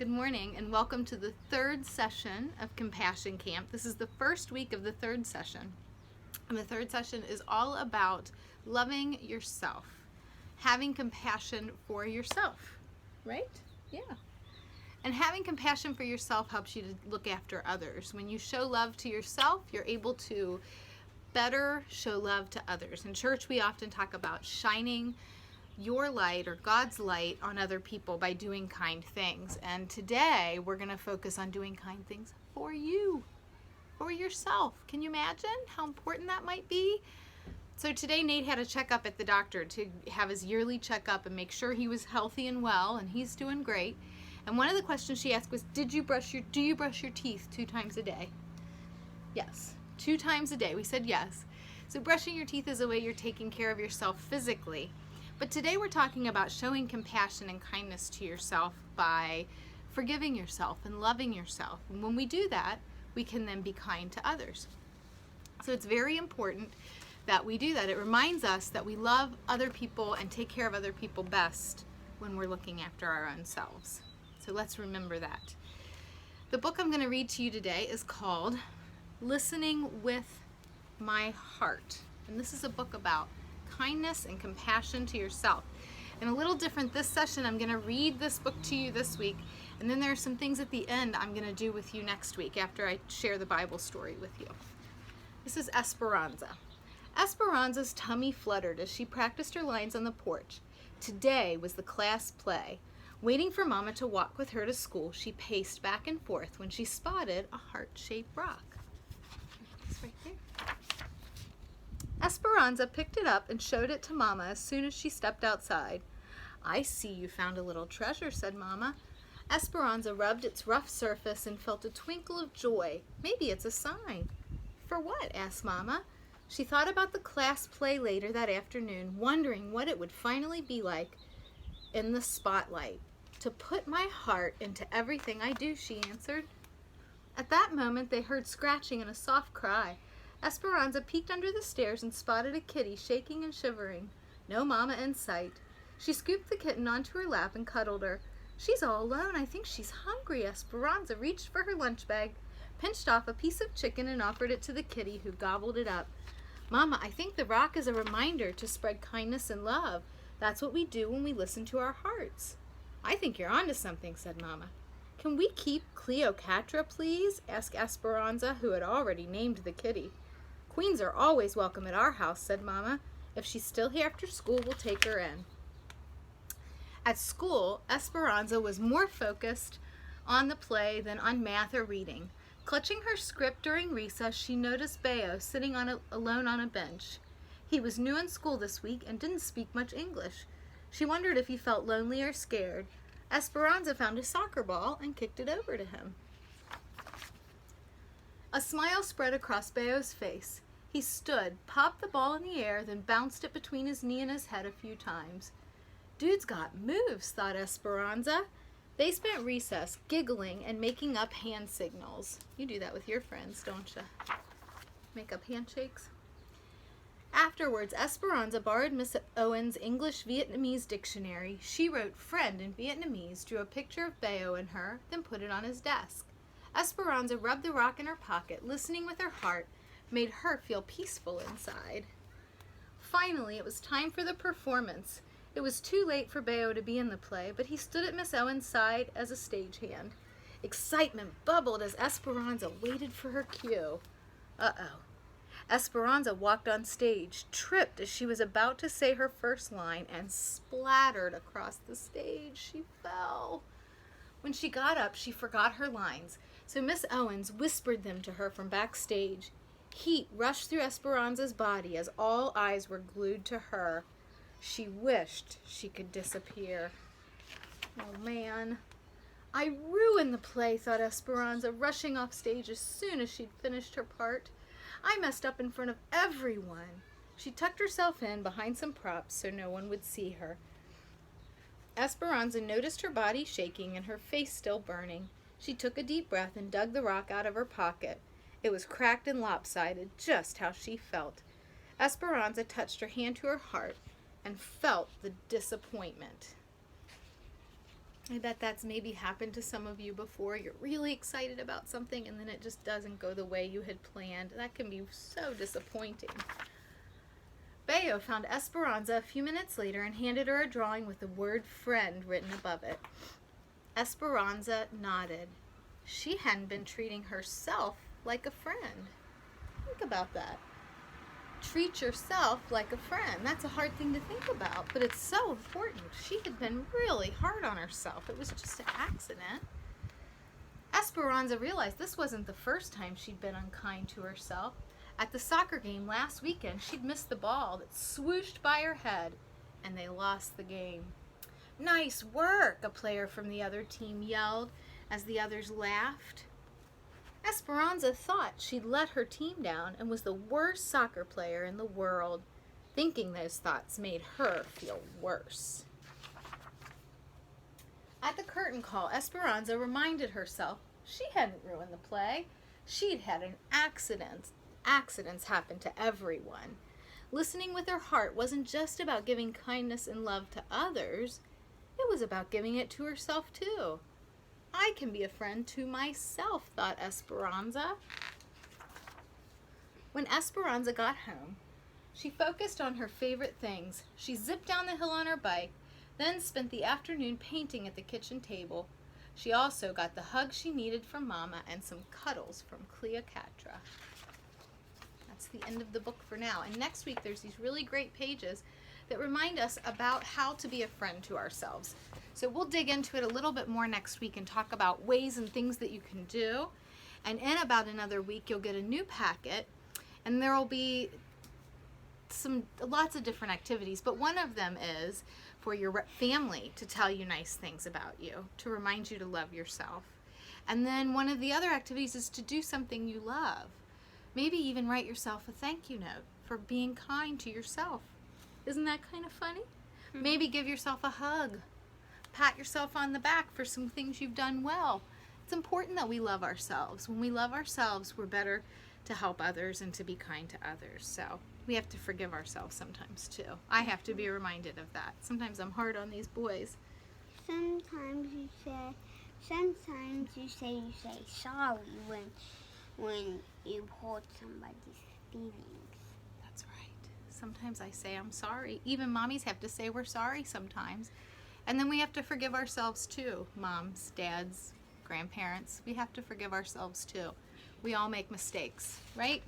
Good morning and welcome to the third session of Compassion Camp. This is the first week of the third session. And the third session is all about loving yourself, having compassion for yourself, right? Yeah. And having compassion for yourself helps you to look after others. When you show love to yourself, you're able to better show love to others. In church, we often talk about shining your light or God's light on other people by doing kind things. And today we're going to focus on doing kind things for you, for yourself. Can you imagine how important that might be? So today Nate had a checkup at the doctor to have his yearly checkup and make sure he was healthy and well, and he's doing great. And one of the questions she asked was, do you brush your teeth 2 times a day? Yes, 2 times a day. We said yes. So brushing your teeth is a way you're taking care of yourself physically. But today we're talking about showing compassion and kindness to yourself by forgiving yourself and loving yourself. And when we do that, we can then be kind to others. So it's very important that we do that. It reminds us that we love other people and take care of other people best when we're looking after our own selves. So let's remember that. The book I'm going to read to you today is called Listening with My Heart. And this is a book about kindness and compassion to yourself. And a little different this session, I'm going to read this book to you this week, and then there are some things at the end I'm going to do with you next week after I share the Bible story with you. This is Esperanza. Esperanza's tummy fluttered as she practiced her lines on the porch. Today was the class play. Waiting for Mama to walk with her to school, she paced back and forth when she spotted a heart-shaped rock. It's right there. Esperanza picked it up and showed it to Mama as soon as she stepped outside. I see you found a little treasure, said Mama. Esperanza rubbed its rough surface and felt a twinkle of joy. Maybe it's a sign. For what? Asked Mama. She thought about the class play later that afternoon, wondering what it would finally be like in the spotlight. To put my heart into everything I do, she answered. At that moment, they heard scratching and a soft cry. Esperanza peeked under the stairs and spotted a kitty shaking and shivering. No Mama in sight. She scooped the kitten onto her lap and cuddled her. She's all alone. I think she's hungry. Esperanza reached for her lunch bag, pinched off a piece of chicken and offered it to the kitty, who gobbled it up. Mama, I think the rock is a reminder to spread kindness and love. That's what we do when we listen to our hearts. I think you're onto something, said Mama. Can we keep Cleopatra, please? Asked Esperanza, who had already named the kitty. Queens are always welcome at our house, said Mama. If she's still here after school, we'll take her in. At school, Esperanza was more focused on the play than on math or reading. Clutching her script during recess, she noticed Bayo sitting alone on a bench. He was new in school this week and didn't speak much English. She wondered if he felt lonely or scared. Esperanza found a soccer ball and kicked it over to him. A smile spread across Bayo's face. He stood, popped the ball in the air, then bounced it between his knee and his head a few times. Dude's got moves, thought Esperanza. They spent recess giggling and making up hand signals. You do that with your friends, don't you? Make up handshakes? Afterwards, Esperanza borrowed Miss Owen's English-Vietnamese dictionary. She wrote friend in Vietnamese, drew a picture of Bayo and her, then put it on his desk. Esperanza rubbed the rock in her pocket, listening with her heart, made her feel peaceful inside. Finally, it was time for the performance. It was too late for Bayo to be in the play, but he stood at Miss Owen's side as a stagehand. Excitement bubbled as Esperanza waited for her cue. Uh-oh. Esperanza walked on stage, tripped as she was about to say her first line, and splattered across the stage. She fell. When she got up, she forgot her lines, so Miss Owens whispered them to her from backstage. Heat rushed through Esperanza's body as all eyes were glued to her. She wished she could disappear. Oh, man. I ruined the play, thought Esperanza, rushing off stage as soon as she'd finished her part. I messed up in front of everyone. She tucked herself in behind some props so no one would see her. Esperanza noticed her body shaking and her face still burning. She took a deep breath and dug the rock out of her pocket. It was cracked and lopsided, just how she felt. Esperanza touched her hand to her heart and felt the disappointment. I bet that's maybe happened to some of you before. You're really excited about something and then it just doesn't go the way you had planned. That can be so disappointing. Bayo found Esperanza a few minutes later and handed her a drawing with the word friend written above it. Esperanza nodded. She hadn't been treating herself like a friend. Think about that. Treat yourself like a friend. That's a hard thing to think about, but it's so important. She had been really hard on herself. It was just an accident. Esperanza realized this wasn't the first time she'd been unkind to herself. At the soccer game last weekend, she'd missed the ball that swooshed by her head, and they lost the game. "Nice work," a player from the other team yelled as the others laughed. Esperanza thought she'd let her team down and was the worst soccer player in the world. Thinking those thoughts made her feel worse. At the curtain call, Esperanza reminded herself she hadn't ruined the play. She'd had an accident. Accidents happen to everyone. Listening with her heart wasn't just about giving kindness and love to others. It was about giving it to herself too. I can be a friend to myself, thought Esperanza. When Esperanza got home, she focused on her favorite things. She zipped down the hill on her bike, then spent the afternoon painting at the kitchen table. She also got the hug she needed from Mama and some cuddles from Cleopatra. That's the end of the book for now. And next week there's these really great pages that remind us about how to be a friend to ourselves. So we'll dig into it a little bit more next week and talk about ways and things that you can do. And in about another week, you'll get a new packet, and there will be lots of different activities. But one of them is for your family to tell you nice things about you, to remind you to love yourself. And then one of the other activities is to do something you love. Maybe even write yourself a thank you note for being kind to yourself. Isn't that kind of funny? Mm-hmm. Maybe give yourself a hug. Pat yourself on the back for some things you've done well. It's important that we love ourselves. When we love ourselves, we're better to help others and to be kind to others. So we have to forgive ourselves sometimes too. I have to be reminded of that. Sometimes I'm hard on these boys. Sometimes you say sorry when you hurt somebody's feelings. That's right. Sometimes I say I'm sorry. Even mommies have to say we're sorry sometimes. And then we have to forgive ourselves too. Moms, dads, grandparents. We have to forgive ourselves too. We all make mistakes, right?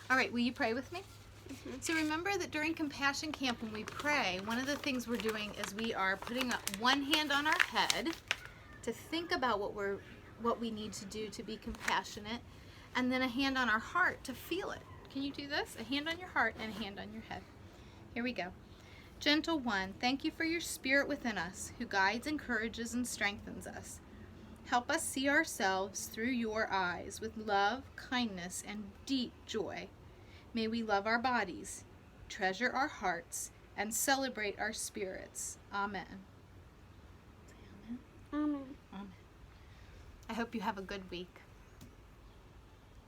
All right, will you pray with me? Mm-hmm. So remember that during Compassion Camp when we pray, one of the things we're doing is we are putting up one hand on our head to think about what we need to do to be compassionate, and then a hand on our heart to feel it. Can you do this? A hand on your heart and a hand on your head. Here we go. Gentle One, thank you for your spirit within us, who guides, encourages, and strengthens us. Help us see ourselves through your eyes with love, kindness, and deep joy. May we love our bodies, treasure our hearts, and celebrate our spirits. Amen. Say amen. Amen. Amen. I hope you have a good week.